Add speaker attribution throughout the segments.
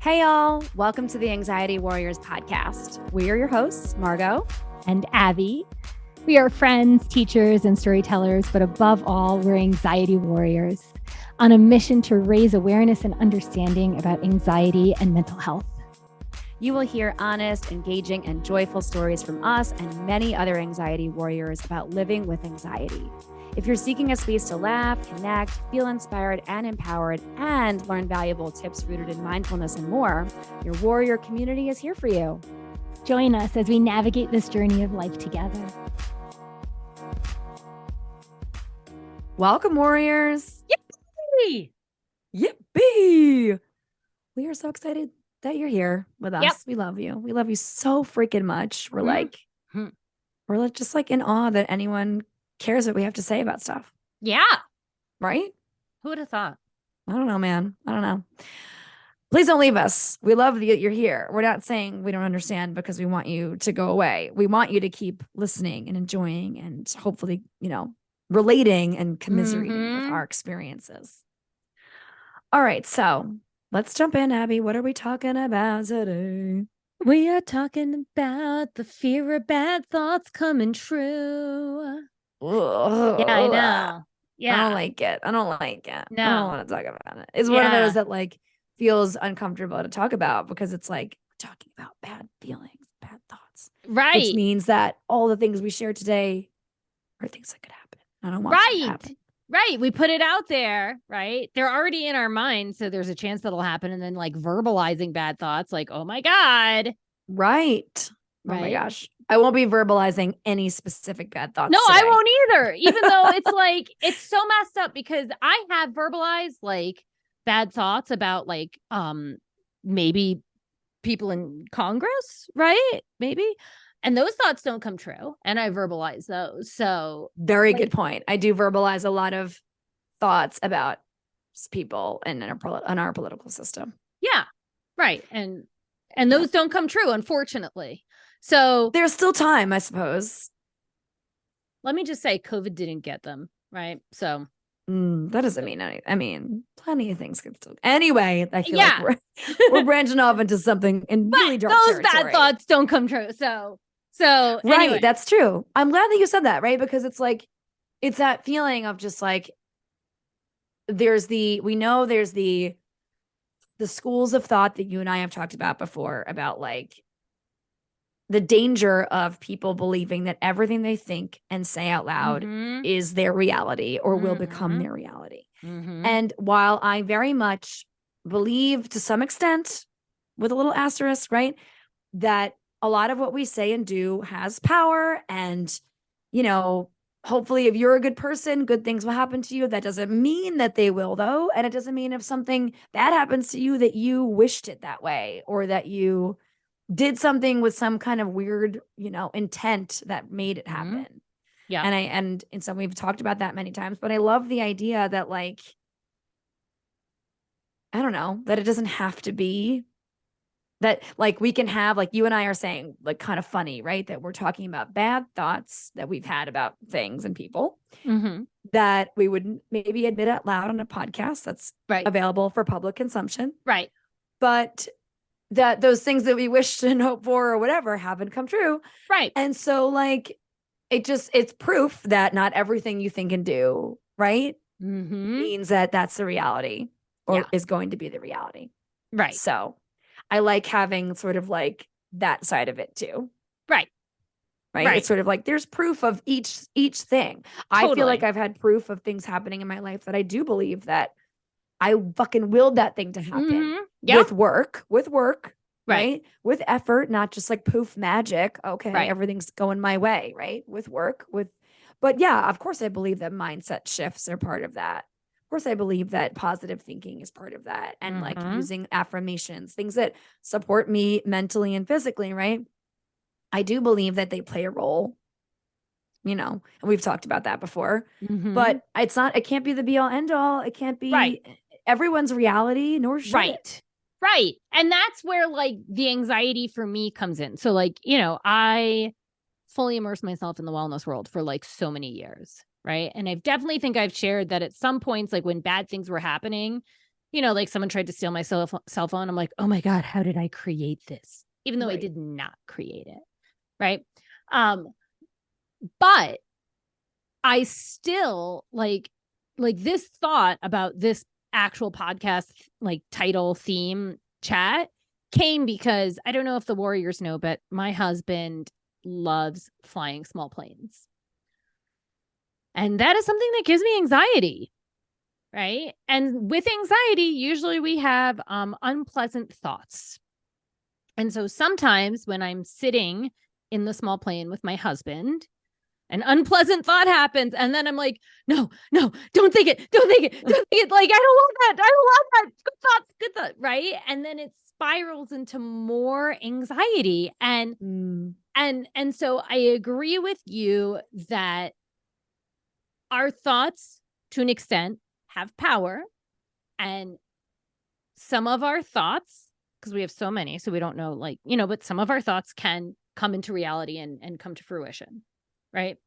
Speaker 1: Hey, y'all. Welcome to the Anxiety Warriors podcast. We are your hosts, Margot
Speaker 2: and Abby. We are friends, teachers, and storytellers, but above all, we're anxiety warriors on a mission to raise awareness and understanding about anxiety and mental health.
Speaker 1: You will hear honest, engaging, and joyful stories from us and many other anxiety warriors about living with anxiety. If you're seeking a space to laugh, connect, feel inspired and empowered, and learn valuable tips rooted in mindfulness and more, your warrior community is here for you.
Speaker 2: Join us as we navigate this journey of life together.
Speaker 1: Welcome, warriors.
Speaker 2: Yippee!
Speaker 1: Yippee! We are so excited that you're here with us.
Speaker 2: Yep.
Speaker 1: We love you. We love you so freaking much. We're we're just like in awe that anyone cares what we have to say about stuff.
Speaker 2: Yeah.
Speaker 1: Right?
Speaker 2: Who would have thought?
Speaker 1: I don't know, man. I don't know. Please don't leave us. We love that you're here. We're not saying we don't understand because we want you to go away. We want you to keep listening and enjoying and hopefully, relating and commiserating with our experiences. All right. So let's jump in, Abby. What are we talking about today?
Speaker 2: We are talking about the fear of bad thoughts coming true.
Speaker 1: Ugh.
Speaker 2: Yeah, I know. Yeah.
Speaker 1: I don't like it. No. I don't want to talk about it. It's one of those that feels uncomfortable to talk about because it's like we're talking about bad feelings, bad thoughts.
Speaker 2: Right.
Speaker 1: Which means that all the things we share today are things that could happen. I don't want that to happen.
Speaker 2: Right. We put it out there, right? They're already in our minds. So there's a chance that'll happen. And then verbalizing bad thoughts, oh my God.
Speaker 1: Right. Oh my gosh. I won't be verbalizing any specific bad thoughts.
Speaker 2: No,
Speaker 1: today.
Speaker 2: I won't either. Even though it's it's so messed up because I have verbalized bad thoughts about maybe people in Congress, right? Maybe. And those thoughts don't come true. And I verbalize those. So
Speaker 1: very good point. I do verbalize a lot of thoughts about people in our political system.
Speaker 2: Yeah. Right. And those don't come true, unfortunately. So
Speaker 1: there's still time, I suppose.
Speaker 2: Let me just say COVID didn't get them, right? So
Speaker 1: that doesn't mean anything. I mean, plenty of things could still. Anyway, I feel like we're branching off into something in really dark territory.
Speaker 2: Those bad thoughts don't come true. So
Speaker 1: right,
Speaker 2: anyway.
Speaker 1: That's true. I'm glad that you said that, right? Because it's that feeling of just there's the schools of thought that you and I have talked about before about the danger of people believing that everything they think and say out loud is their reality or will become their reality. And while I very much believe to some extent, with a little asterisk, right, that a lot of what we say and do has power and, hopefully if you're a good person, good things will happen to you. That doesn't mean that they will though. And it doesn't mean if something bad happens to you that you wished it that way or that you did something with some kind of weird, intent that made it happen.
Speaker 2: Yeah.
Speaker 1: And so we've talked about that many times, but I love the idea that I don't know, that it doesn't have to be that we can have, you and I are saying, kind of funny, right? That we're talking about bad thoughts that we've had about things and people that we wouldn't maybe admit out loud on a podcast that's available for public consumption.
Speaker 2: Right.
Speaker 1: But that those things that we wished and hoped for or whatever haven't come true.
Speaker 2: Right.
Speaker 1: And so it's proof that not everything you think and do, right? Means that that's the reality or is going to be the reality.
Speaker 2: Right.
Speaker 1: So I like having sort of that side of it too.
Speaker 2: Right.
Speaker 1: It's sort of there's proof of each thing. Totally. I feel like I've had proof of things happening in my life that I do believe that I fucking willed that thing to happen with work, right? With effort, not just poof magic. Okay. Everything's going my way, right? With work, but yeah, of course I believe that mindset shifts are part of that. Of course I believe that positive thinking is part of that. And using affirmations, things that support me mentally and physically, right? I do believe that they play a role, and we've talked about that before, but it can't be the be all end all. It can't be everyone's reality, nor should it.
Speaker 2: Right. And that's where the anxiety for me comes in. So I fully immersed myself in the wellness world for so many years. Right. And I definitely think I've shared that at some points, when bad things were happening, you know, like someone tried to steal my cell phone. I'm like, oh my God, how did I create this? Even though I did not create it. Right. But I still like this thought about this actual podcast, like title, theme, chat came because I don't know if the warriors know, but my husband loves flying small planes. And that is something that gives me anxiety. Right. And with anxiety, usually we have unpleasant thoughts. And so sometimes when I'm sitting in the small plane with my husband, an unpleasant thought happens. And then I'm like, no, don't think it. Don't think it. Don't think it. Like, I don't want that. I don't want that. Good thoughts. Right. And then it spirals into more anxiety. And so I agree with you that our thoughts, to an extent, have power. And some of our thoughts, because we have so many, so we don't know, like, you know, but some of our thoughts can come into reality and come to fruition. Right.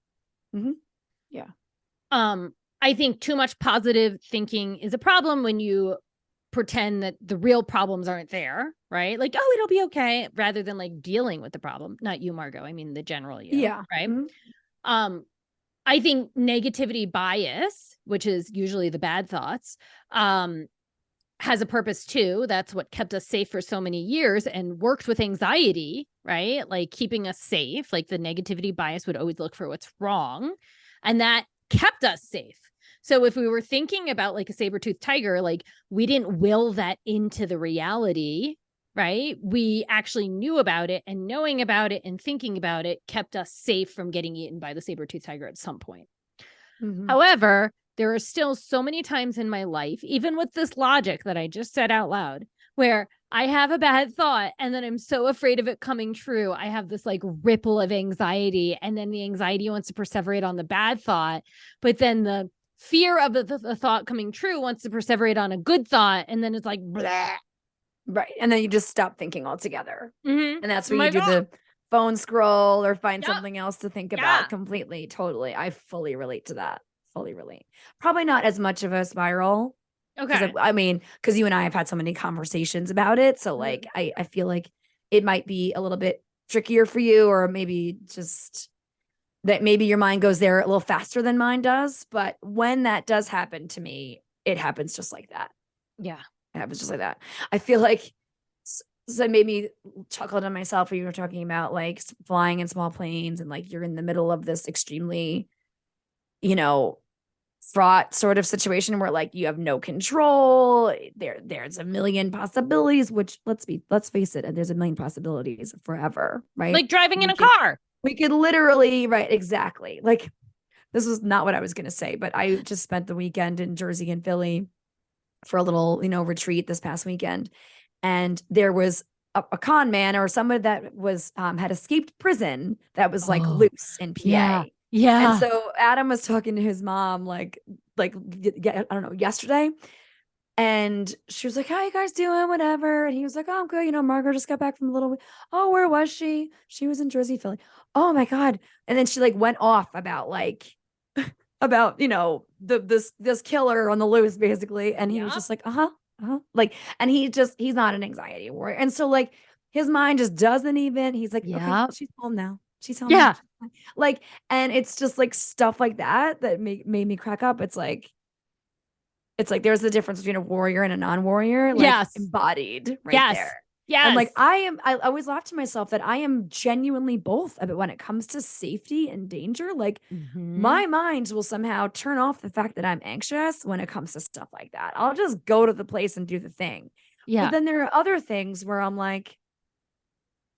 Speaker 1: Yeah.
Speaker 2: I think too much positive thinking is a problem when you pretend that the real problems aren't there. Right. Like, oh, it'll be okay. Rather than like dealing with the problem. Not you, Margot. I mean, the general you.
Speaker 1: Yeah.
Speaker 2: Right. I think negativity bias, which is usually the bad thoughts, has a purpose too. That's what kept us safe for so many years and worked with anxiety, right? Like keeping us safe. Like the negativity bias would always look for what's wrong. And that kept us safe. So if we were thinking about like a saber-toothed tiger, like we didn't will that into the reality, right? We actually knew about it, and knowing about it and thinking about it kept us safe from getting eaten by the saber-toothed tiger at some point. However, there are still so many times in my life, even with this logic that I just said out loud, where I have a bad thought and then I'm so afraid of it coming true. I have this like ripple of anxiety, and then the anxiety wants to perseverate on the bad thought, but then the fear of the thought coming true wants to perseverate on a good thought. And then it's like, blah.
Speaker 1: Right. And then you just stop thinking altogether. And that's where
Speaker 2: My
Speaker 1: you do
Speaker 2: God.
Speaker 1: the phone scroll or find
Speaker 2: Yep.
Speaker 1: something else to think about completely. Totally. I fully relate to that. Fully relate. Probably not as much of a spiral.
Speaker 2: Okay.
Speaker 1: I mean, because you and I have had so many conversations about it. So like, I feel like it might be a little bit trickier for you, or maybe just that maybe your mind goes there a little faster than mine does. But when that does happen to me, it happens just like that.
Speaker 2: Yeah.
Speaker 1: It happens just like that. I feel like, so it made me chuckle to myself when you were talking about like flying in small planes and like you're in the middle of this extremely, you know, fraught sort of situation where like you have no control. There's a million possibilities, which let's face it, there's a million possibilities forever, right?
Speaker 2: Like driving in a car.
Speaker 1: We could literally, right, exactly. Like this was not what I was going to say, but I just spent the weekend in Jersey and Philly for a little, you know, retreat this past weekend. And there was a con man or somebody that was had escaped prison that was like loose in PA.
Speaker 2: Yeah.
Speaker 1: And so Adam was talking to his mom like I don't know, yesterday. And she was like, how you guys doing? Whatever. And he was like, oh, I'm good. You know, Margot just got back from a little, oh, where was she? She was in Jersey, Philly. Oh my God. And then she like went off about like, about, you know, this killer on the loose basically. And he was just like, like, and he's not an anxiety warrior. And so like his mind just doesn't even, he's like, okay, she's home now. She's home.
Speaker 2: Yeah.
Speaker 1: Now. Like, and it's just like stuff like that made me crack up. It's like there's a difference between a warrior and a non-warrior, like embodied right there.
Speaker 2: Yes.
Speaker 1: And like I always laugh to myself that I am genuinely both. But when it comes to safety and danger, like my mind will somehow turn off the fact that I'm anxious when it comes to stuff like that. I'll just go to the place and do the thing.
Speaker 2: Yeah.
Speaker 1: But then there are other things where I'm like,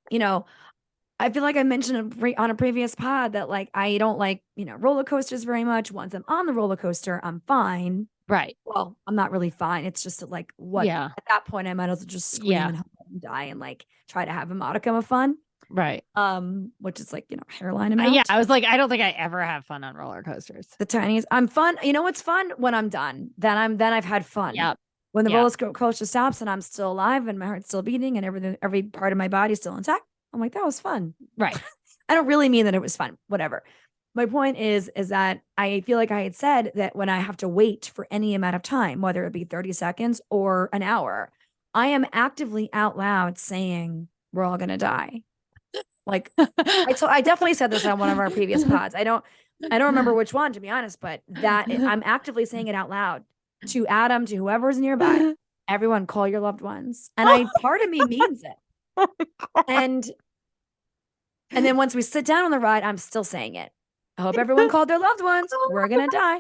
Speaker 1: you know, I feel like I mentioned on a previous pod that like I don't like, you know, roller coasters very much. Once I'm on the roller coaster, I'm fine.
Speaker 2: Right.
Speaker 1: Well, I'm not really fine. It's just like what at that point I might as well just scream and die and like try to have a modicum of fun.
Speaker 2: Right.
Speaker 1: Which is like, you know, hairline amount.
Speaker 2: Yeah. I was like, I don't think I ever have fun on roller coasters.
Speaker 1: The tiniest. I'm fun. You know what's fun? When I'm done. Then I've had fun.
Speaker 2: Yeah.
Speaker 1: When the roller coaster stops and I'm still alive and my heart's still beating and every part of my body's still intact, I'm like, that was fun.
Speaker 2: Right.
Speaker 1: I don't really mean that it was fun. Whatever. my point is that I feel like I had said that when I have to wait for any amount of time, whether it be 30 seconds or an hour, I am actively out loud saying, we're all going to die. Like I definitely said this on one of our previous pods. I don't remember which one, to be honest, but that I'm actively saying it out loud to Adam, to whoever's nearby. Everyone, call your loved ones. And part of me means it. And then once we sit down on the ride, I'm still saying it. I hope everyone called their loved ones. We're gonna die.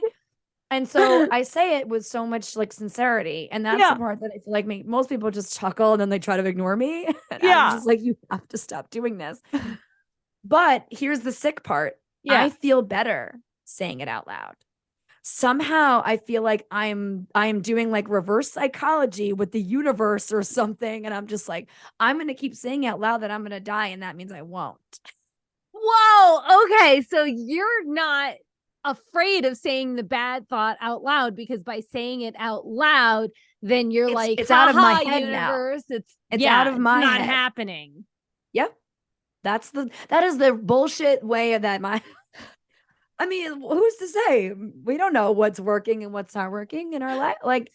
Speaker 1: And so I say it with so much like sincerity. And that's the part that I feel like most people just chuckle and then they try to ignore me. And I'm just like, you have to stop doing this. But here's the sick part. I feel better saying it out loud. Somehow I feel like I'm doing like reverse psychology with the universe or something. And I'm just like, I'm going to keep saying out loud that I'm going to die. And that means I won't.
Speaker 2: Whoa. Okay. So you're not afraid of saying the bad thought out loud, because by saying it out loud, then you're like,
Speaker 1: it's out of my head
Speaker 2: universe.
Speaker 1: now. It's out of my
Speaker 2: not
Speaker 1: head.
Speaker 2: happening.
Speaker 1: Yep. That is the bullshit way of that. I mean, who's to say? We don't know what's working and what's not working in our life. Like,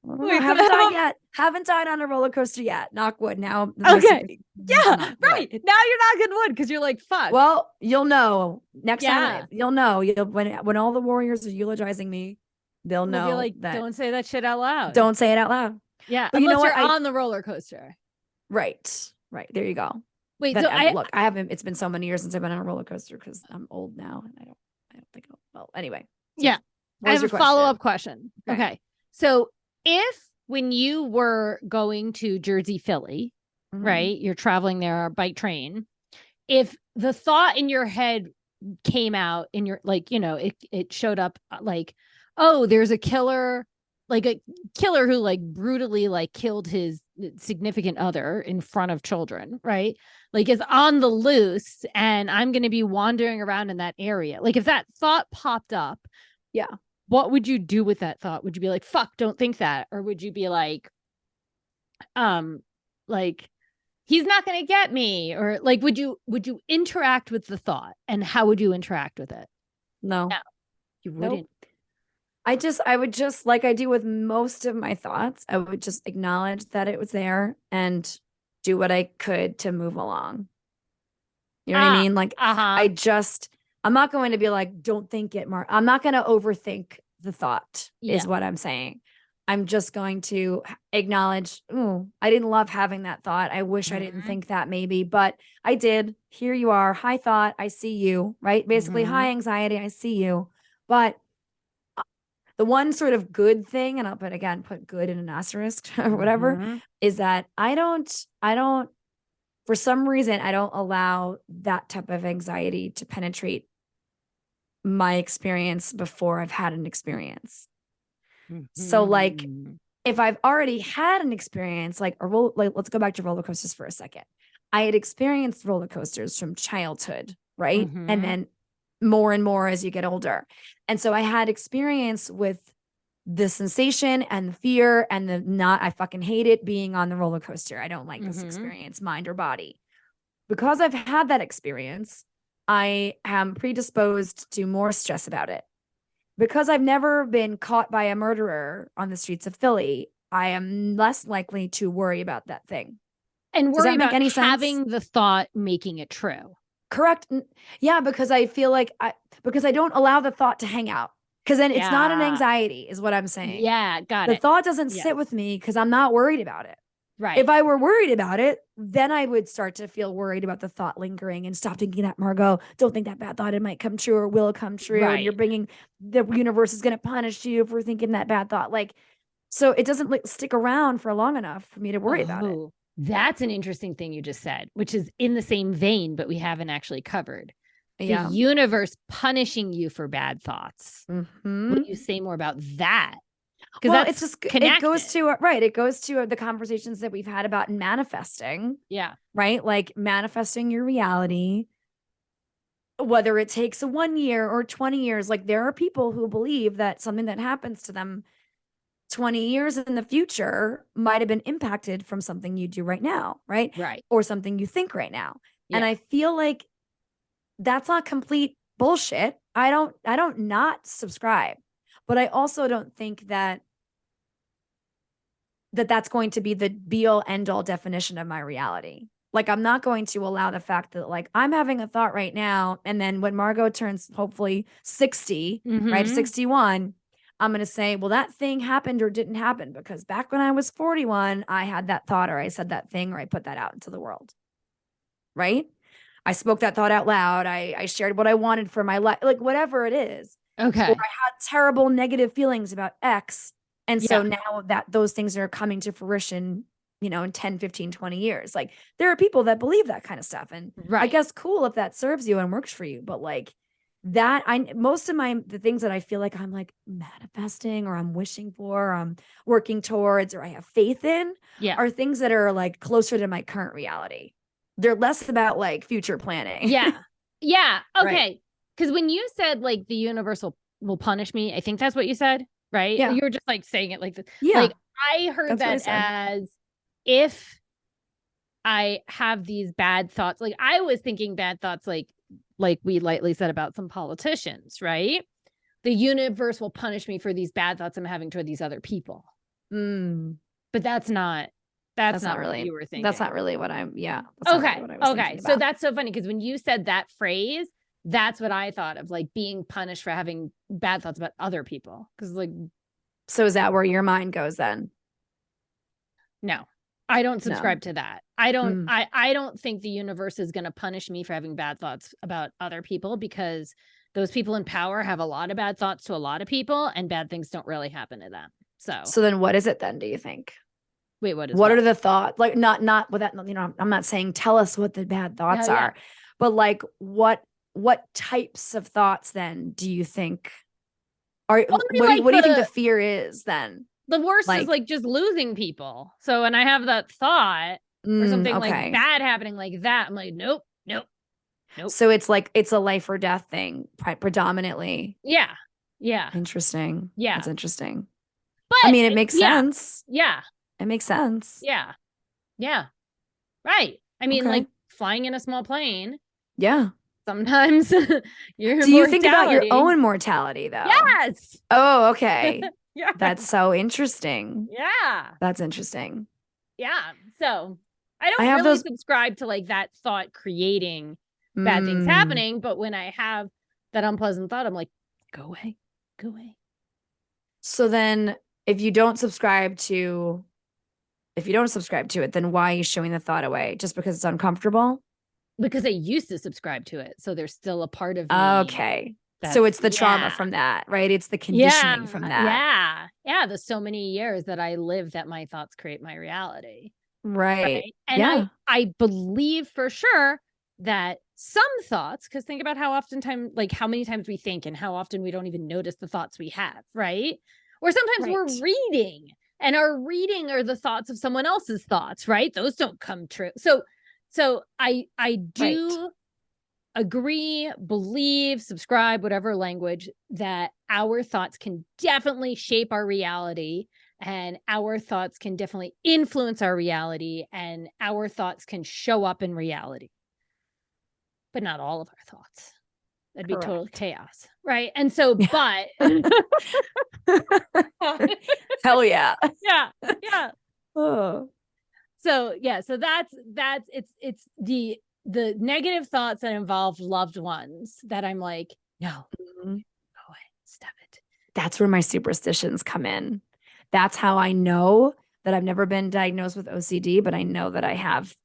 Speaker 1: haven't died yet. Haven't died on a roller coaster yet. Knock wood. Now,
Speaker 2: okay, yeah, right. Now you're knocking wood because you're like, fuck.
Speaker 1: Well, you'll know next time. You'll know. When all the warriors are eulogizing me, they'll know. Be like, that
Speaker 2: don't say that shit out loud.
Speaker 1: Don't say it out loud.
Speaker 2: Yeah, but unless you're on the roller coaster.
Speaker 1: Right. There you go.
Speaker 2: Wait,
Speaker 1: but
Speaker 2: so
Speaker 1: look, I haven't. It's been so many years since I've been on a roller coaster because I'm old now, and I don't think. Well, anyway. So
Speaker 2: yeah, I have a follow-up question. Okay, so if when you were going to Jersey, Philly, right, you're traveling there by train, if the thought in your head came out in your, like, you know, it showed up like, oh, there's a killer who like brutally like killed his significant other in front of children, right? Like is on the loose and I'm going to be wandering around in that area. Like if that thought popped up, what would you do with that thought? Would you be like, fuck, don't think that? Or would you be like he's not going to get me? Or like, would you interact with the thought, and how would you interact with it?
Speaker 1: No,
Speaker 2: you wouldn't.
Speaker 1: I would just, like I do with most of my thoughts, I would just acknowledge that it was there and do what I could to move along. You know what I mean? Like, I'm not going to be like, don't think it, Mark. I'm not going to overthink the thought is what I'm saying. I'm just going to acknowledge, I didn't love having that thought. I wish I didn't think that maybe, but I did. Here you are. Hi thought. I see you, right? Basically, hi anxiety. I see you. But the one sort of good thing, and I'll put good in an asterisk or whatever, is that I don't, for some reason, I don't allow that type of anxiety to penetrate my experience before I've had an experience. So like, if I've already had an experience, like let's go back to roller coasters for a second. I had experienced roller coasters from childhood, right? And then more and more as you get older. And so I had experience with the sensation and the fear and I fucking hate it being on the roller coaster. I don't like this experience, mind or body. Because I've had that experience, I am predisposed to more stress about it. Because I've never been caught by a murderer on the streets of Philly, I am less likely to worry about that thing.
Speaker 2: And worry about having the thought making it true.
Speaker 1: Correct. Yeah, because I feel like because I don't allow the thought to hang out. Because then it's not an anxiety, is what I'm saying.
Speaker 2: Yeah, got it.
Speaker 1: The thought doesn't sit with me because I'm not worried about it.
Speaker 2: Right.
Speaker 1: If I were worried about it, then I would start to feel worried about the thought lingering and stop thinking that, Margot, don't think that bad thought, it might come true or will come true. Right. And you're bringing, the universe is going to punish you for thinking that bad thought. Like, so it doesn't like stick around for long enough for me to worry about it.
Speaker 2: That's an interesting thing you just said, which is in the same vein, but we haven't actually covered. The universe punishing you for bad thoughts. What do you say more about that? Because
Speaker 1: it's just connected. It goes to the conversations that we've had about manifesting.
Speaker 2: Yeah.
Speaker 1: Right. Like manifesting your reality, whether it takes 1 year or 20 years. Like there are people who believe that something that happens to them 20 years in the future might have been impacted from something you do right now. Right.
Speaker 2: Right.
Speaker 1: Or something you think right now. Yeah. And I feel like that's not complete bullshit. I don't not subscribe, but I also don't think that's going to be the be all end all definition of my reality. Like, I'm not going to allow the fact that, like, I'm having a thought right now, and then when Margot turns hopefully 60, right, 61, I'm going to say, well, that thing happened or didn't happen because back when I was 41, I had that thought, or I said that thing, or I put that out into the world. Right? I spoke that thought out loud. I shared what I wanted for my life, like whatever it is.
Speaker 2: Okay.
Speaker 1: Or I had terrible negative feelings about X. And so
Speaker 2: Yeah.
Speaker 1: now that those things are coming to fruition, you know, in 10, 15, 20 years, like there are people that believe that kind of stuff. And I
Speaker 2: Right.
Speaker 1: guess cool if that serves you and works for you. But like most of the things that I feel like I'm like manifesting or I'm wishing for, or I'm working towards, or I have faith in
Speaker 2: Yeah.
Speaker 1: are things that are like closer to my current reality. They're less about like future planning.
Speaker 2: Yeah. Yeah.
Speaker 1: Right.
Speaker 2: Okay. Because when you said like the universe will punish me, I think that's what you said, right?
Speaker 1: Yeah.
Speaker 2: You were just like saying it like this.
Speaker 1: Yeah.
Speaker 2: Like I heard
Speaker 1: That's what I
Speaker 2: that
Speaker 1: said.
Speaker 2: as if I have these bad thoughts. Like I was thinking bad thoughts like we lightly said about some politicians, right? The universe will punish me for these bad thoughts I'm having toward these other people. But that's not
Speaker 1: not really
Speaker 2: what you were thinking.
Speaker 1: That's not really what I'm
Speaker 2: Okay.
Speaker 1: Really what I was
Speaker 2: Okay. So that's so funny because when you said that phrase, that's what I thought of, like being punished for having bad thoughts about other people. Because like,
Speaker 1: so is that where your mind goes then?
Speaker 2: no, I don't subscribe to that. I don't.
Speaker 1: Mm.
Speaker 2: I don't think the universe is going to punish me for having bad thoughts about other people, because those people in power have a lot of bad thoughts to a lot of people, and bad things don't really happen to them. So
Speaker 1: then what is it then, do you think?
Speaker 2: Wait, what
Speaker 1: are the thoughts? Like not with that, you know, I'm not saying tell us what the bad thoughts are, but like what types of thoughts then do you think are what do you think the fear is then?
Speaker 2: The worst is like just losing people. So when I have that thought or something like bad happening like that, I'm like, nope.
Speaker 1: So it's like it's a life or death thing predominantly.
Speaker 2: Yeah.
Speaker 1: Interesting.
Speaker 2: Yeah.
Speaker 1: That's interesting.
Speaker 2: But
Speaker 1: I mean, it makes sense.
Speaker 2: Yeah.
Speaker 1: It makes sense.
Speaker 2: Yeah. Right. I mean, like flying in a small plane.
Speaker 1: Yeah.
Speaker 2: Sometimes you're
Speaker 1: Do you think about your own mortality though?
Speaker 2: Yes.
Speaker 1: Oh, okay.
Speaker 2: Yeah.
Speaker 1: That's so interesting.
Speaker 2: Yeah.
Speaker 1: That's interesting.
Speaker 2: Yeah. So I don't really subscribe to like that thought creating bad things happening. But when I have that unpleasant thought, I'm like, go away.
Speaker 1: So then if you don't subscribe to it, then why are you showing the thought away? Just because it's uncomfortable?
Speaker 2: Because I used to subscribe to it. So there's still a part of me.
Speaker 1: Okay. So it's the trauma from that, right? It's the conditioning from that.
Speaker 2: Yeah. There's so many years that I live that my thoughts create my reality.
Speaker 1: Right.
Speaker 2: And I believe for sure that some thoughts, because think about how many times we think and how often we don't even notice the thoughts we have, right? Or sometimes we're reading, and our reading are the thoughts of someone else's thoughts, right? Those don't come true. So I do agree, believe, subscribe, whatever language, that our thoughts can definitely shape our reality, and our thoughts can definitely influence our reality, and our thoughts can show up in reality. But not all of our thoughts. That'd be total chaos, right? And so, but
Speaker 1: hell yeah.
Speaker 2: Yeah. Oh. So that's it's the negative thoughts that involve loved ones that I'm like, no, go away, stop it.
Speaker 1: That's where my superstitions come in. That's how I know that I've never been diagnosed with OCD, but I know that I have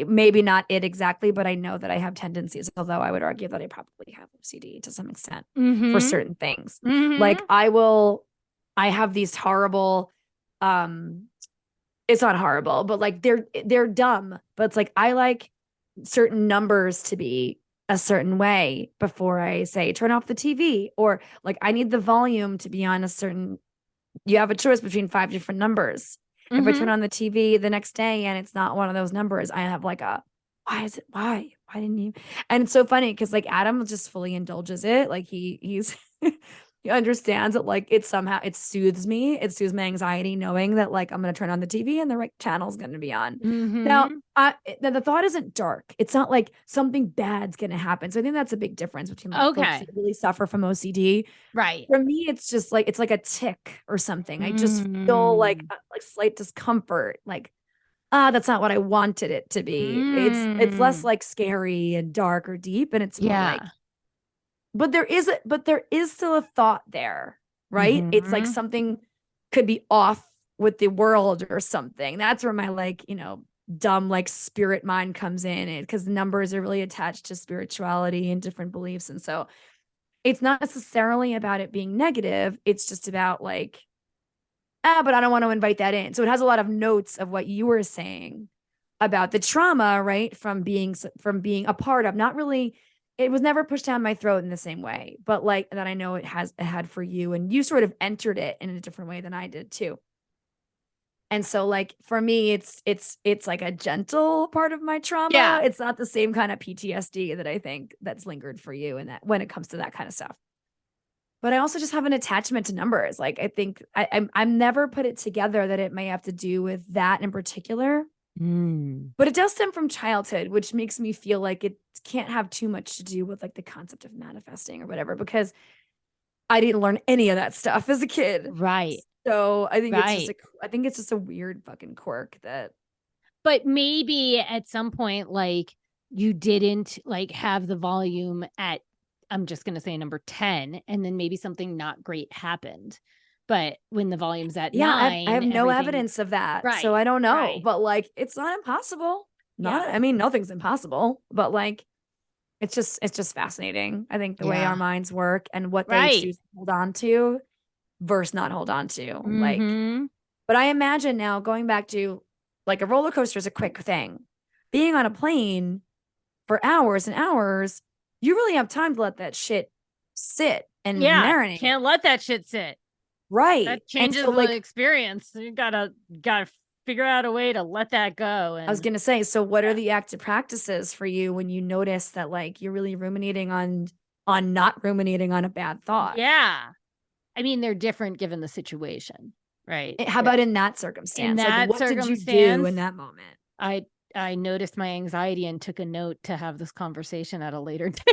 Speaker 1: maybe not it exactly, but I know that I have tendencies, although I would argue that I probably have OCD to some extent for certain things. Like I have these horrible, it's not horrible, but like they're dumb, but it's like, I like certain numbers to be a certain way before I say turn off the TV, or like I need the volume to be on a certain, you have a choice between 5 different numbers. If I turn on the TV the next day and it's not one of those numbers, I have like why didn't you? And it's so funny because like Adam just fully indulges it. Like he's he understands that like it somehow it soothes me. It soothes my anxiety knowing that like I'm gonna turn on the TV and the right channel is gonna be on. Now,
Speaker 2: Mm-hmm.
Speaker 1: the thought isn't dark. It's not like something bad's gonna happen. So I think that's a big difference between like folks
Speaker 2: Okay.
Speaker 1: that really suffer from OCD.
Speaker 2: Right.
Speaker 1: For me, it's like a tick or something. I just feel
Speaker 2: Mm.
Speaker 1: like slight discomfort. Like, that's not what I wanted it to be. It's less
Speaker 2: Mm.
Speaker 1: like scary and dark or deep, and it's more like,
Speaker 2: Yeah.
Speaker 1: but there is still a thought there, right? It's like
Speaker 2: Mm-hmm.
Speaker 1: something could be off with the world or something. That's where my like, dumb like spirit mind comes in, because numbers are really attached to spirituality and different beliefs. And so it's not necessarily about it being negative. It's just about like, but I don't want to invite that in. So it has a lot of notes of what you were saying about the trauma, right? From being a part of, not really, it was never pushed down my throat in the same way, but like that I know it had for you, and you sort of entered it in a different way than I did too. And so like for me, it's like a gentle part of my trauma.
Speaker 2: Yeah.
Speaker 1: It's not the same kind of PTSD that I think that's lingered for you, and that when it comes to that kind of stuff. But I also just have an attachment to numbers. Like I think I'm never put it together that it may have to do with that in particular,
Speaker 2: Mm.
Speaker 1: but it does stem from childhood, which makes me feel like it can't have too much to do with like the concept of manifesting or whatever, because I didn't learn any of that stuff as a kid.
Speaker 2: Right.
Speaker 1: So
Speaker 2: Right.
Speaker 1: I think it's just a weird fucking quirk that.
Speaker 2: But maybe at some point, like you didn't like have the volume at, I'm just going to say number 10, and then maybe something not great happened. But when the volume's at
Speaker 1: Yeah, I have
Speaker 2: 9,
Speaker 1: no
Speaker 2: everything,
Speaker 1: evidence of that. So
Speaker 2: right.
Speaker 1: I don't know,
Speaker 2: Right.
Speaker 1: but like it's not impossible.
Speaker 2: Yeah.
Speaker 1: Not I mean, nothing's impossible, but like it's just fascinating. I think the way our
Speaker 2: Yeah.
Speaker 1: minds work and what they
Speaker 2: Right.
Speaker 1: choose to hold on to versus not hold on to. Like,
Speaker 2: Mm-hmm.
Speaker 1: but I imagine now going back to like a roller coaster is a quick thing. Being on a plane for hours and hours, you really have time to let that shit sit and
Speaker 2: Yeah.
Speaker 1: marinate.
Speaker 2: Can't let that shit sit.
Speaker 1: Right.
Speaker 2: That
Speaker 1: And
Speaker 2: changes
Speaker 1: so
Speaker 2: the
Speaker 1: like
Speaker 2: experience. You gotta figure out a way to let that go.
Speaker 1: I was
Speaker 2: And
Speaker 1: gonna say, so what are
Speaker 2: yeah.
Speaker 1: the active practices for you when you notice that like you're really ruminating on not ruminating on a bad thought?
Speaker 2: Yeah. I mean, they're different given the situation, right?
Speaker 1: How about in that
Speaker 2: In
Speaker 1: circumstance? Like,
Speaker 2: that
Speaker 1: what did you do
Speaker 2: circumstance,
Speaker 1: in that moment?
Speaker 2: I I noticed my anxiety and took a note to have this conversation at a later date.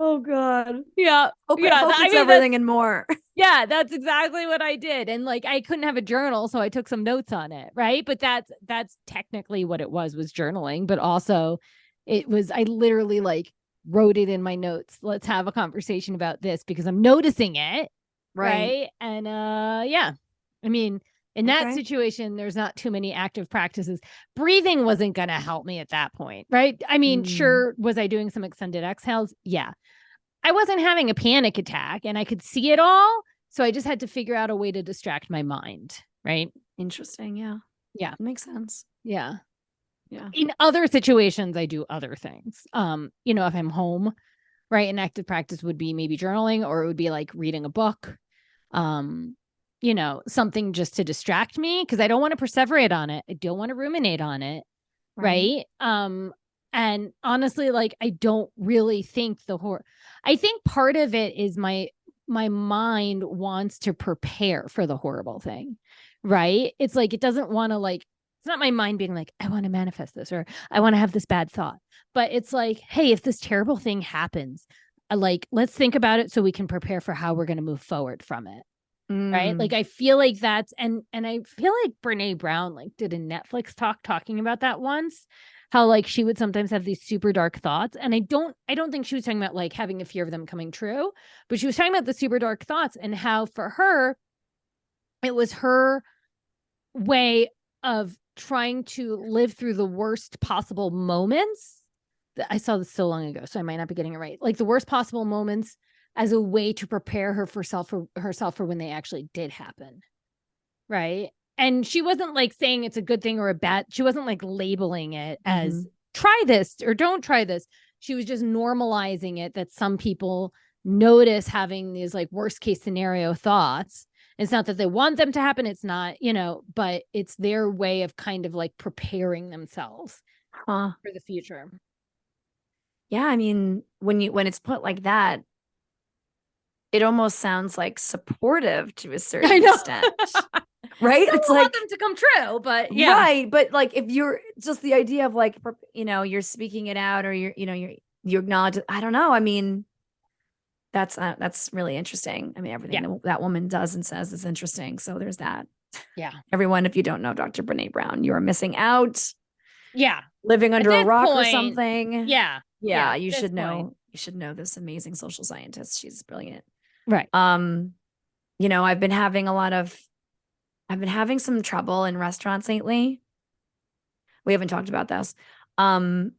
Speaker 1: Oh God.
Speaker 2: Yeah. Yeah.
Speaker 1: Hope
Speaker 2: I
Speaker 1: it's
Speaker 2: mean, that's,
Speaker 1: everything and more.
Speaker 2: yeah, that's exactly what I did. And like I couldn't have a journal, so I took some notes on it, right? But that's technically what it was journaling, but also it was I literally like wrote it in my notes. Let's have a conversation about this because I'm noticing it,
Speaker 1: Right.
Speaker 2: right? And yeah. I mean, in that
Speaker 1: Okay.
Speaker 2: situation there's not too many active practices. Breathing wasn't going to help me at that point, right? I mean,
Speaker 1: Mm,
Speaker 2: sure, was I doing some extended exhales? Yeah. I wasn't having a panic attack and I could see it all. So I just had to figure out a way to distract my mind. Right.
Speaker 1: interesting. Yeah.
Speaker 2: Yeah.
Speaker 1: Makes sense.
Speaker 2: Yeah.
Speaker 1: Yeah.
Speaker 2: In other situations, I do other things. If I'm home, right, an active practice would be maybe journaling, or it would be like reading a book. Um, something just to distract me because I don't want to perseverate on it. I don't want to ruminate on it.
Speaker 1: Right.
Speaker 2: Right. And honestly, like I don't really think the horror. I think part of it is my mind wants to prepare for the horrible thing. Right. It's like it doesn't want to like it's not my mind being like, I want to manifest this or I want to have this bad thought. But it's like, hey, if this terrible thing happens, like let's think about it so we can prepare for how we're going to move forward from it. Right. Like
Speaker 1: Mm,
Speaker 2: I feel like that's and I feel like Brene Brown like did a Netflix talking about that once. How like she would sometimes have these super dark thoughts. And I don't think she was talking about like having a fear of them coming true, but she was talking about the super dark thoughts and how for her, it was her way of trying to live through the worst possible moments. I saw this so long ago, so I might not be getting it right. Like the worst possible moments as a way to prepare herself for when they actually did happen. Right. And she wasn't like saying it's a good thing or a bad. She wasn't like labeling it
Speaker 1: hmm.
Speaker 2: as try this or don't try this. She was just normalizing it that some people notice having these like worst case scenario thoughts. It's not that they want them to happen. It's not, but it's their way of kind of like preparing themselves
Speaker 1: Huh.
Speaker 2: for the future.
Speaker 1: Yeah, I mean, when it's put like that, it almost sounds like supportive to a
Speaker 2: I
Speaker 1: certain
Speaker 2: know.
Speaker 1: extent, right?
Speaker 2: Still
Speaker 1: It's
Speaker 2: want
Speaker 1: like,
Speaker 2: them to come true, but yeah.
Speaker 1: right, but like if you're just the idea of like, you're speaking it out, or you acknowledge it. I don't know. I mean, that's really interesting. I mean, everything
Speaker 2: Yeah.
Speaker 1: that woman does and says is interesting. So there's that.
Speaker 2: Yeah.
Speaker 1: Everyone, if you don't know Dr. Brene Brown, you are missing out.
Speaker 2: Yeah.
Speaker 1: Living
Speaker 2: At
Speaker 1: under a
Speaker 2: this
Speaker 1: rock or
Speaker 2: point,
Speaker 1: something.
Speaker 2: yeah.
Speaker 1: Yeah,
Speaker 2: At
Speaker 1: you
Speaker 2: this
Speaker 1: should
Speaker 2: point.
Speaker 1: know. You should know this amazing social scientist. She's brilliant.
Speaker 2: Right.
Speaker 1: Um, I've been having some trouble in restaurants lately. We haven't talked about this. Um,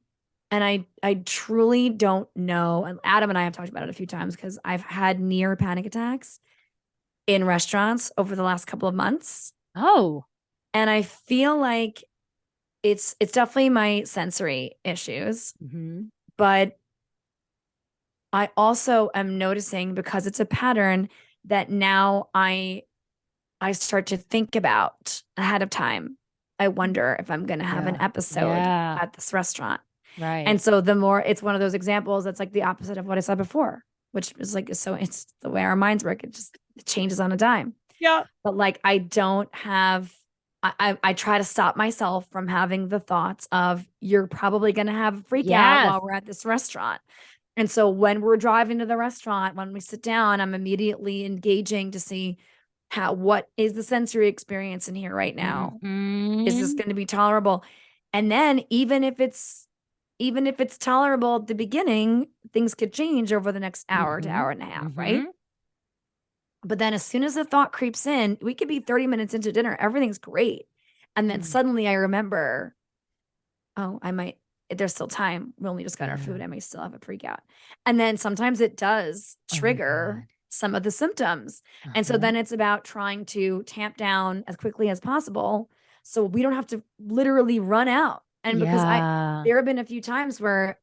Speaker 1: and I truly don't know. And Adam and I have talked about it a few times because I've had near panic attacks in restaurants over the last couple of months.
Speaker 2: Oh.
Speaker 1: And I feel like it's definitely my sensory issues,
Speaker 2: Mm-hmm.
Speaker 1: but I also am noticing, because it's a pattern, that now I start to think about ahead of time. I wonder if I'm going to have an
Speaker 2: Yeah.
Speaker 1: episode
Speaker 2: Yeah.
Speaker 1: at this restaurant.
Speaker 2: Right.
Speaker 1: And so the more, it's one of those examples that's like the opposite of what I said before, which is like, so it's the way our minds work. It changes on a dime.
Speaker 2: Yeah.
Speaker 1: But like, I don't have, I try to stop myself from having the thoughts of, you're probably going to have a freak out
Speaker 2: Yes.
Speaker 1: while we're at this restaurant. And so when we're driving to the restaurant, when we sit down, I'm immediately engaging to see what is the sensory experience in here right now? Is this
Speaker 2: Mm-hmm.
Speaker 1: going to be tolerable? And then even if it's tolerable at the beginning, things could change over the next hour to
Speaker 2: Mm-hmm.
Speaker 1: hour and a half,
Speaker 2: Mm-hmm.
Speaker 1: right? But then as soon as the thought creeps in, we could be 30 minutes into dinner, everything's great. And then
Speaker 2: Mm.
Speaker 1: suddenly I remember, oh, there's still time. We only just got our
Speaker 2: Yeah.
Speaker 1: food. I may still have a freak out. And then sometimes it does
Speaker 2: Oh my
Speaker 1: trigger
Speaker 2: God.
Speaker 1: some of the symptoms. And so
Speaker 2: Uh-huh.
Speaker 1: then it's about trying to tamp down as quickly as possible so we don't have to literally run out. And because
Speaker 2: Yeah.
Speaker 1: there have been a few times where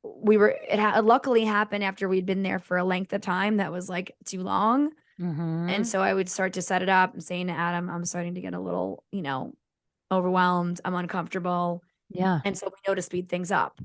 Speaker 1: it luckily happened after we'd been there for a length of time that was like too long. And
Speaker 2: Mm-hmm.
Speaker 1: so I would start to set it up and saying to Adam, I'm starting to get a little, overwhelmed. I'm uncomfortable.
Speaker 2: Yeah.
Speaker 1: And so we know to speed things up.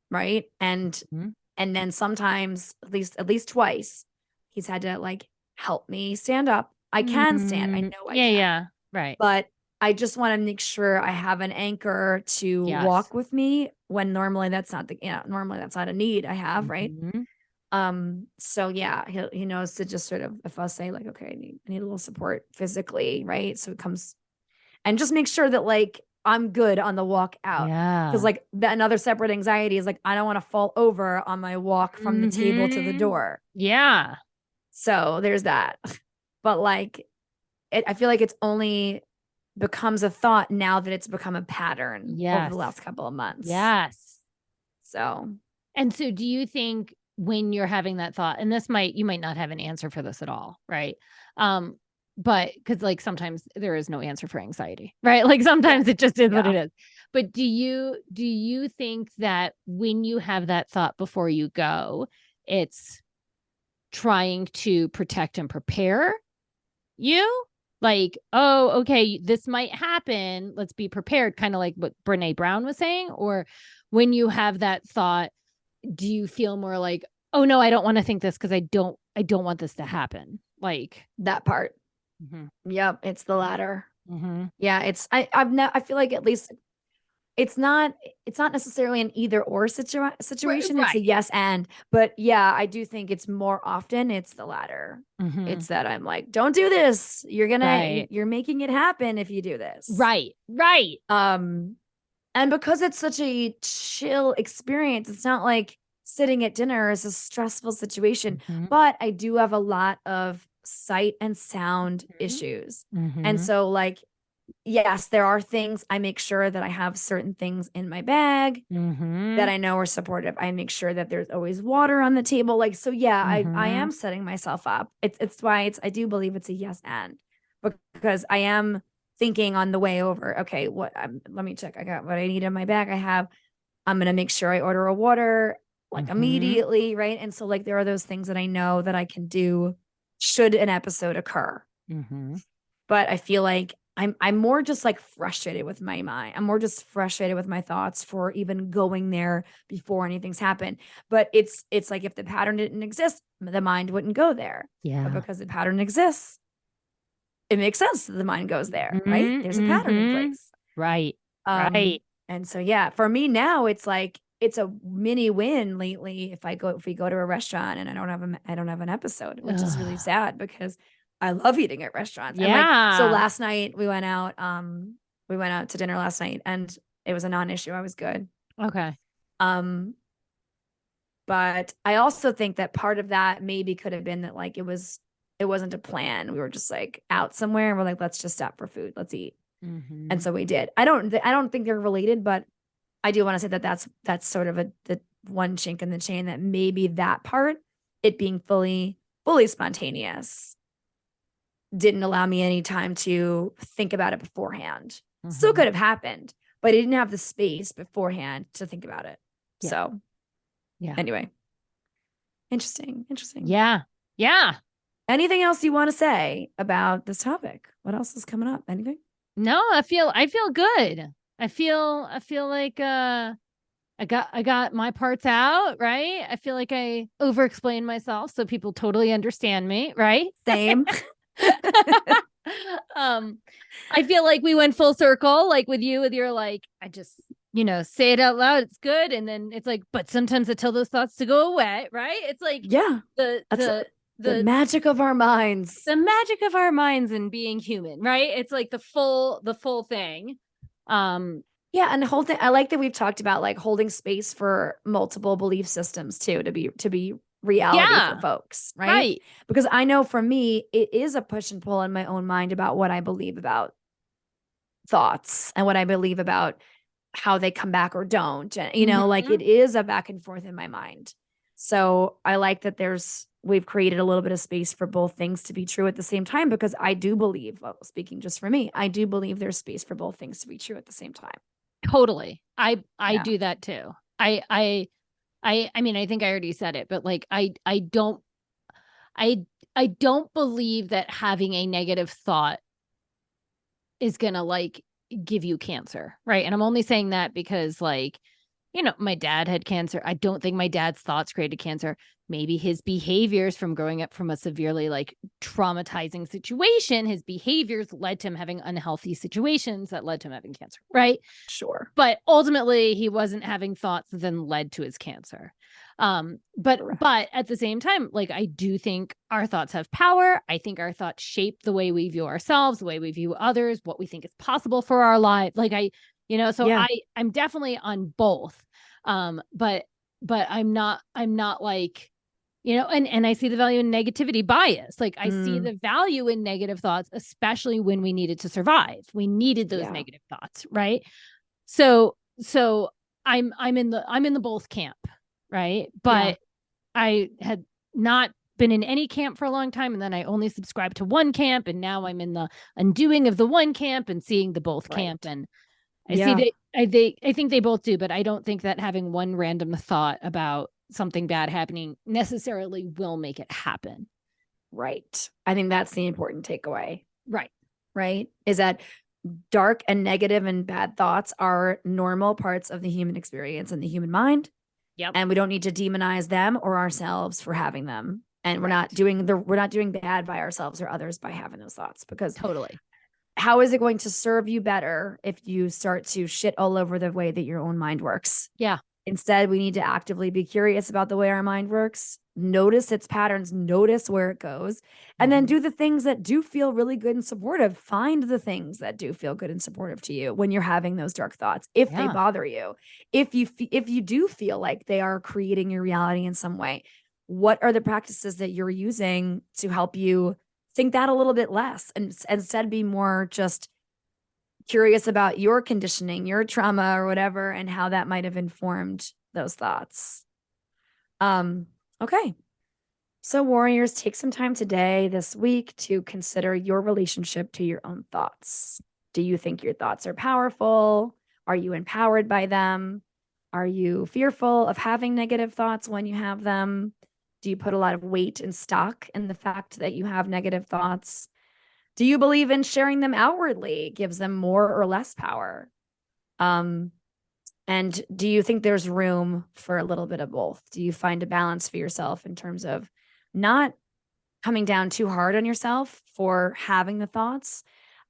Speaker 1: Right. And
Speaker 2: Mm-hmm.
Speaker 1: and then sometimes, at least twice, he's had to like help me stand up. I can stand. I
Speaker 2: Mm-hmm.
Speaker 1: know I
Speaker 2: Yeah.
Speaker 1: can.
Speaker 2: Yeah. Right.
Speaker 1: But I just want to make sure I have an anchor to
Speaker 2: Yes.
Speaker 1: walk with me when normally that's not a need I have, right?
Speaker 2: Mm-hmm.
Speaker 1: So yeah, he knows to just sort of, if I say like, okay, I need a little support physically, right? So it comes, and just make sure that like I'm good on the walk out. Because
Speaker 2: Yeah.
Speaker 1: like another separate anxiety is like, I don't want to fall over on my walk from the table to the
Speaker 2: Mm-hmm.
Speaker 1: door.
Speaker 2: Yeah.
Speaker 1: So there's that. But like, I feel like it's only becomes a thought now that it's become a pattern over the
Speaker 2: Yes.
Speaker 1: last couple of months.
Speaker 2: Yes.
Speaker 1: So
Speaker 2: And so do you think when you're having that thought, and you might not have an answer for this at all, right? But because like sometimes there is no answer for anxiety, right? Like sometimes it just is what
Speaker 1: yeah,
Speaker 2: it is. But do you think that when you have that thought before you go, it's trying to protect and prepare you? Like, oh, okay, this might happen. Let's be prepared, kind of like what Brene Brown was saying. Or when you have that thought, do you feel more like, oh no, I don't want to think this because I don't want this to happen. Like,
Speaker 1: that part.
Speaker 2: mhm,
Speaker 1: Yep, it's the latter.
Speaker 2: mhm.
Speaker 1: Yeah, I feel like at least it's not necessarily an either or situation. It's a
Speaker 2: Right.
Speaker 1: yes and. But yeah, I do think it's more often it's the latter.
Speaker 2: Mhm.
Speaker 1: It's that I'm like, don't do this.
Speaker 2: Right.
Speaker 1: You're making it happen if you do this.
Speaker 2: Right. Right.
Speaker 1: Um, and because it's such a chill experience, it's not like sitting at dinner is a stressful situation.
Speaker 2: Mhm,
Speaker 1: But I do have a lot of sight and sound
Speaker 2: mhm,
Speaker 1: issues. And
Speaker 2: mhm,
Speaker 1: so like, yes, there are things I make sure that I have certain things in my bag that
Speaker 2: mhm,
Speaker 1: I know are supportive. I make sure that there's always water on the table. Like, so yeah, I
Speaker 2: mhm.
Speaker 1: am setting myself up. It's why I do believe it's a yes and, because I am thinking on the way over, okay, let me check. I got what I need in my bag. I'm gonna make sure I order a water like
Speaker 2: Mhm.
Speaker 1: immediately, right? And so like there are those things that I know that I can do should an episode occur.
Speaker 2: Mhm.
Speaker 1: But I feel like I'm more just like frustrated with my mind. I'm more just frustrated with my thoughts for even going there before anything's happened. But it's like if the pattern didn't exist, the mind wouldn't go there. But
Speaker 2: Yeah.
Speaker 1: because the pattern exists, it makes sense that the mind goes there, right? There's a pattern in
Speaker 2: Mm-hmm.
Speaker 1: place.
Speaker 2: Right.
Speaker 1: Um,
Speaker 2: Right.
Speaker 1: and so yeah, for me now it's like it's a mini win lately if we go to a restaurant and I don't have an episode, which is really
Speaker 2: Ugh.
Speaker 1: sad because I love eating at restaurants. And like so
Speaker 2: Yeah.
Speaker 1: last night we went out to dinner last night and it was a non-issue. I was good.
Speaker 2: Okay.
Speaker 1: Um but I also think that part of that maybe could have been that like it wasn't a plan. We were just like out somewhere and we're like let's just stop for food. Let's eat. And
Speaker 2: Mm-hmm.
Speaker 1: so we did. I don't think they're related, but I do want to say that that's sort of the one chink in the chain that maybe that part, it being fully spontaneous, didn't allow me any time to think about it beforehand. Still
Speaker 2: Mm-hmm.
Speaker 1: could have happened, but I didn't have the space beforehand to think about it.
Speaker 2: Yeah.
Speaker 1: So
Speaker 2: Yeah.
Speaker 1: anyway, interesting.
Speaker 2: Yeah. Yeah.
Speaker 1: Anything else you want to say about this topic? What else is coming up? Anything?
Speaker 2: No, I feel good. I feel like I got my parts out, right? I feel like I over explained myself so people totally understand me, right?
Speaker 1: Same.
Speaker 2: um I feel like we went full circle, like with you with your like, I just, say it out loud, it's good. And then it's like, but sometimes I tell those thoughts to go away, right? It's like
Speaker 1: Yeah.
Speaker 2: the
Speaker 1: That's
Speaker 2: the
Speaker 1: the
Speaker 2: the
Speaker 1: magic of our minds.
Speaker 2: the magic of our minds and being human, right? It's like the full thing. Um,
Speaker 1: Yeah, and holding I like that we've talked about like holding space for multiple belief systems too to be reality for
Speaker 2: yeah,
Speaker 1: folks, right?
Speaker 2: right.
Speaker 1: Because I know for me it is a push and pull in my own mind about what I believe about thoughts and what I believe about how they come back or don't. And like it
Speaker 2: Mhm.
Speaker 1: is a back and forth in my mind. So I like that we've created a little bit of space for both things to be true at the same time because I do believe, well, speaking just for me, I do believe there's space for both things to be true at the same time.
Speaker 2: Totally. I
Speaker 1: Yeah.
Speaker 2: do that too. I mean, I think I already said it, but like I I don't believe that having a negative thought is gonna like give you cancer, right? And I'm only saying that because like, my dad had cancer. I don't think my dad's thoughts created cancer. Maybe his behaviors from growing up from a severely like traumatizing situation, his behaviors led to him having unhealthy situations that led to him having cancer, right?
Speaker 1: Sure.
Speaker 2: But ultimately he wasn't having thoughts that then led to his cancer.
Speaker 1: Correct.
Speaker 2: But at the same time, like I do think our thoughts have power. I think our thoughts shape the way we view ourselves, the way we view others, what we think is possible for our life. Like so
Speaker 1: Yeah.
Speaker 2: I'm definitely on both. But I'm not like, and I see the value in negativity bias. Like I see
Speaker 1: Mm,
Speaker 2: the value in negative thoughts, especially when we needed to survive. We needed those
Speaker 1: yeah.
Speaker 2: negative thoughts, right? So I'm in the both camp, right?
Speaker 1: Yeah.
Speaker 2: But I had not been in any camp for a long time, and then I only subscribed to one camp, and now I'm in the undoing of the one camp and seeing the both camp.
Speaker 1: Right.
Speaker 2: And I see
Speaker 1: Yeah.
Speaker 2: I think they both do, but I don't think that having one random thought about something bad happening necessarily will make it happen.
Speaker 1: Right. I think that's the important takeaway,
Speaker 2: Right.
Speaker 1: right? Is that dark and negative and bad thoughts are normal parts of the human experience and the human mind.
Speaker 2: Yep.
Speaker 1: And we don't need to demonize them or ourselves for having them. And
Speaker 2: Right.
Speaker 1: we're not doing bad by ourselves or others by having those thoughts because
Speaker 2: Totally.
Speaker 1: how is it going to serve you better if you start to shit all over the way that your own mind works?
Speaker 2: Yeah.
Speaker 1: Instead, we need to actively be curious about the way our mind works, notice its patterns, notice where it goes, and then
Speaker 2: Mm-hmm.
Speaker 1: do the things that do feel really good and supportive. Find the things that do feel good and supportive to you when you're having those dark thoughts, if they
Speaker 2: Yeah.
Speaker 1: bother you. If you do feel like they are creating your reality in some way, what are the practices that you're using to help you think that a little bit less and instead be more just curious about your conditioning, your trauma or whatever, and how that might have informed those thoughts. Okay. So warriors, take some time today, this week, to consider your relationship to your own thoughts. Do you think your thoughts are powerful? Are you empowered by them? Are you fearful of having negative thoughts when you have them? Do you put a lot of weight and stock in the fact that you have negative thoughts? Do you believe in sharing them outwardly? It gives them more or less power. And do you think there's room for a little bit of both? Do you find a balance for yourself in terms of not coming down too hard on yourself for having the thoughts,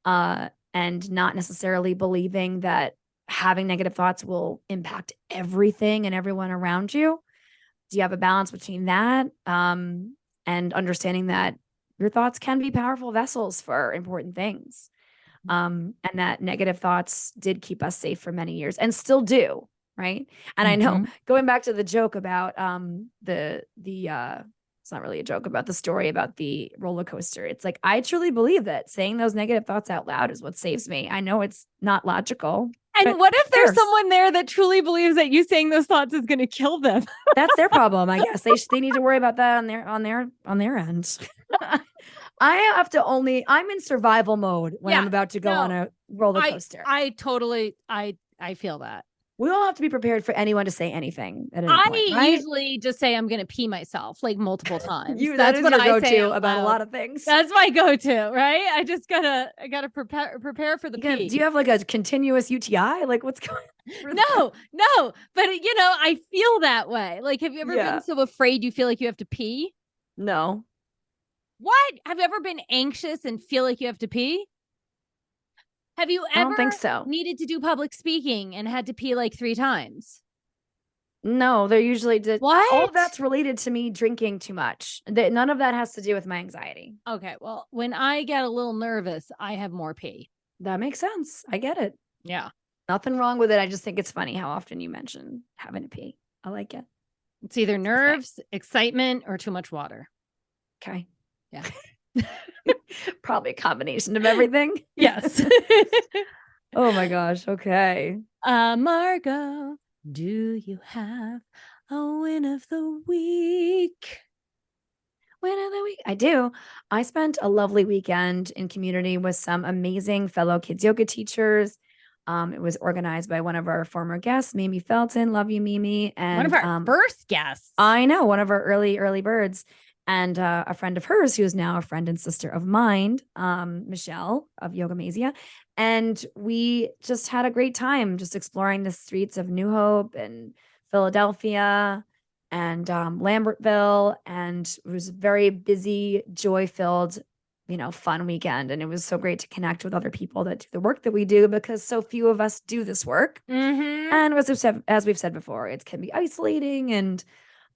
Speaker 1: and not necessarily believing that having negative thoughts will impact everything and everyone around you? Do you have a balance between that, and understanding that your thoughts can be powerful vessels for important things? And that negative thoughts did keep us safe for many years and still do, right? And I know, going back to the joke about the it's not really a joke, about the story about the roller coaster. It's like, I truly believe that saying those negative thoughts out loud is what saves me. I know it's not logical.
Speaker 2: And what if there's someone there that truly believes that you saying those thoughts is going to kill them?
Speaker 1: That's their problem, I guess. They need to worry about that on their end. I have to I'm in survival mode when I'm about to go on a roller coaster.
Speaker 2: I totally feel that.
Speaker 1: We all have to be prepared for anyone to say anything at any point, right?
Speaker 2: Usually just say I'm going to pee myself like multiple times.
Speaker 1: That's what I say about a lot of things.
Speaker 2: That's my go-to, right? I just gotta prepare for the pee.
Speaker 1: Do you have like a continuous UTI? Like, what's going on?
Speaker 2: No. But I feel that way. Like, have you ever been so afraid you feel like you have to pee?
Speaker 1: No.
Speaker 2: What? Have you ever been anxious and feel like you have to pee? Have you ever
Speaker 1: I don't think so.
Speaker 2: needed to do public speaking and had to pee like 3 times?
Speaker 1: No, they're usually did.
Speaker 2: What?
Speaker 1: All of that's related to me drinking too much. None of that has to do with my anxiety.
Speaker 2: Okay, well, when I get a little nervous, I have more pee.
Speaker 1: That makes sense. I get it.
Speaker 2: Yeah.
Speaker 1: Nothing wrong with it. I just think it's funny how often you mention having to pee. I like it.
Speaker 2: It's either nerves, excitement, or too much water.
Speaker 1: Okay.
Speaker 2: Yeah.
Speaker 1: Probably a combination of everything.
Speaker 2: Yes.
Speaker 1: Oh my gosh. Okay.
Speaker 2: Margot, do you have a win of the week?
Speaker 1: Win of the week. I do. I spent a lovely weekend in community with some amazing fellow kids yoga teachers. It was organized by one of our former guests, Mimi Felton. Love you, Mimi. And
Speaker 2: one of our first guests.
Speaker 1: I know, one of our early birds. And a friend of hers, who is now a friend and sister of mine, Michelle of Yogamazia. And we just had a great time just exploring the streets of New Hope and Philadelphia and Lambertville. And it was a very busy, joy-filled, fun weekend. And it was so great to connect with other people that do the work that we do, because so few of us do this work. And as we've said before, it can be isolating and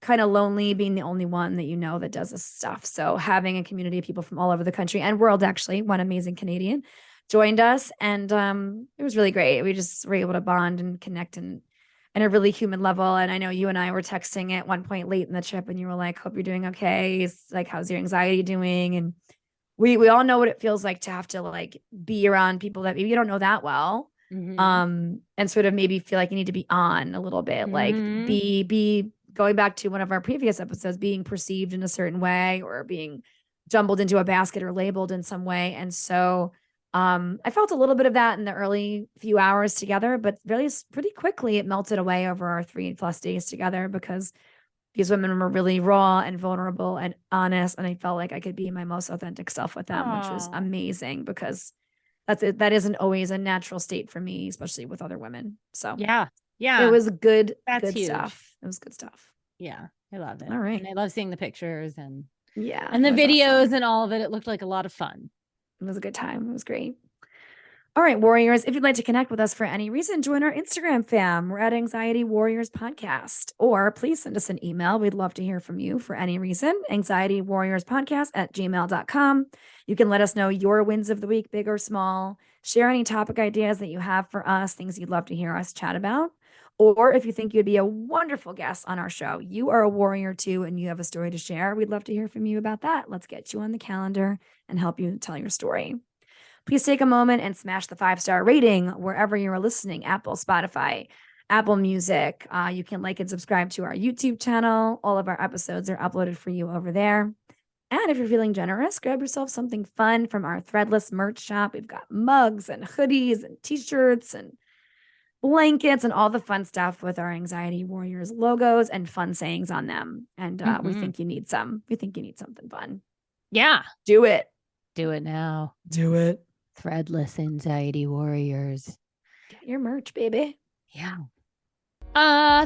Speaker 1: kind of lonely being the only one that does this stuff. So having a community of people from all over the country and world, actually, one amazing Canadian joined us, and it was really great. We just were able to bond and connect in a really human level. And I know you and I were texting at one point late in the trip, and you were like, "Hope you're doing okay. It's like, how's your anxiety doing?" And we all know what it feels like to have to like be around people that maybe you don't know that well. And sort of maybe feel like you need to be on a little bit, like be going back to one of our previous episodes, being perceived in a certain way or being jumbled into a basket or labeled in some way. And so I felt a little bit of that in the early few hours together, but really pretty quickly it melted away over our 3+ days together, because these women were really raw and vulnerable and honest. And I felt like I could be my most authentic self with them, which was amazing, because that isn't always a natural state for me, especially with other women. So
Speaker 2: yeah.
Speaker 1: It was good
Speaker 2: huge
Speaker 1: stuff. It was good stuff.
Speaker 2: Yeah. I love it.
Speaker 1: All right.
Speaker 2: And I love seeing the pictures and
Speaker 1: the
Speaker 2: videos awesome. And all of it. It looked like a lot of fun.
Speaker 1: It was a good time. It was great. All right, warriors, if you'd like to connect with us for any reason, join our Instagram fam. We're at Anxiety Warriors Podcast. Or please send us an email. We'd love to hear from you for any reason. anxietywarriorspodcast@gmail.com. You can let us know your wins of the week, big or small. Share any topic ideas that you have for us, things you'd love to hear us chat about. Or if you think you'd be a wonderful guest on our show, you are a warrior too, and you have a story to share, we'd love to hear from you about that. Let's get you on the calendar and help you tell your story. Please take a moment and smash the 5-star rating wherever you're listening, Apple, Spotify, Apple Music. You can like and subscribe to our YouTube channel. All of our episodes are uploaded for you over there. And if you're feeling generous, grab yourself something fun from our Threadless merch shop. We've got mugs and hoodies and t-shirts and blankets and all the fun stuff with our Anxiety Warriors logos and fun sayings on them. And we think you need some. We think you need something fun.
Speaker 2: Yeah.
Speaker 1: Do it.
Speaker 2: Do it now.
Speaker 1: Do it.
Speaker 2: Threadless anxiety warriors.
Speaker 1: Get your merch, baby.
Speaker 2: Yeah.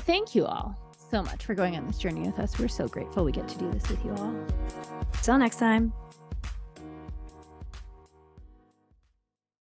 Speaker 2: Thank you all so much for going on this journey with us. We're so grateful we get to do this with you all.
Speaker 1: Till next time.